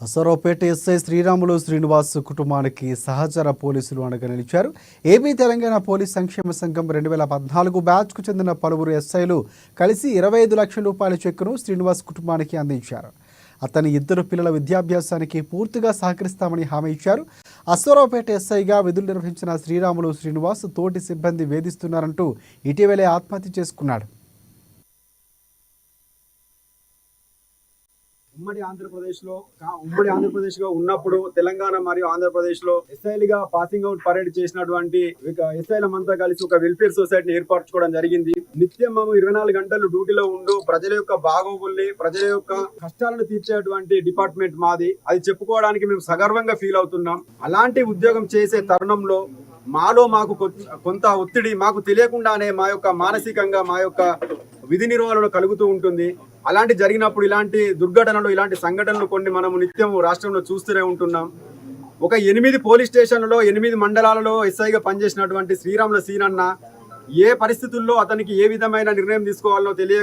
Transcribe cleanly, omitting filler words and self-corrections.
Asaraopeta SI Sriramulu Srinivas కుటుంబానికి సహచర పోలీసులు అండగా నిలిచారు. ఏపీ తెలంగాణ పోలీస్ సంక్షేమ సంఘం 2014 బ్యాచ్కు చెందిన పలువురు ఎస్ఐలు కలిసి 25 లక్షల రూపాయల చెక్కును శ్రీనివాస్ కుటుంబానికి అందించారు. అతని 2 పిల్లల విద్యాభ్యాసానికి పూర్తిగా సహకరిస్తామని హామీ ఇచ్చారు. అసరావుపేట ఎస్ఐగా విధులు నిర్వహించిన శ్రీరాములు శ్రీనివాస్ తోటి సిబ్బంది వేధిస్తున్నారంటూ ఇటీవలే ఆత్మహత్య చేసుకున్నాడు. ఉమ్మడి ఆంధ్రప్రదేశ్లో ఉన్నప్పుడు తెలంగాణ మరియు ఆంధ్రప్రదేశ్లో ఎస్ఐలుగా పాసింగ్ అవుట్ పరేడ్ చేసినటువంటి ఎస్ఐలమంతా కలిసి ఒక వెల్ఫేర్ సొసైటీని ఏర్పరచుకోవడం జరిగింది. నిత్యం మేము 24 గంటలు డ్యూటీలో ఉంటూ ప్రజల యొక్క బాగోగుల్ని, ప్రజల యొక్క కష్టాలను తీర్చేటువంటి డిపార్ట్మెంట్ మాది. అది చెప్పుకోవడానికి మేము సగర్వంగా ఫీల్ అవుతున్నాం. అలాంటి ఉద్యోగం చేసే తరుణంలో మాకు కొంత ఒత్తిడి మాకు తెలియకుండానే మా యొక్క మానసికంగా మా యొక్క విధి నిర్వహణలో కలుగుతూ ఉంటుంది. అలాంటి జరిగినప్పుడు ఇలాంటి దుర్ఘటనలు, ఇలాంటి సంఘటనలు కొన్ని మనము నిత్యం రాష్ట్రంలో చూస్తూనే ఉంటున్నాం. ఒక 8 పోలీస్ స్టేషన్లలో 8 మండలాలలో ఎస్ఐగా పనిచేసినటువంటి శ్రీరాముల సీనన్న ఏ పరిస్థితుల్లో అతనికి ఏ విధమైన నిర్ణయం తీసుకోవాలో తెలియక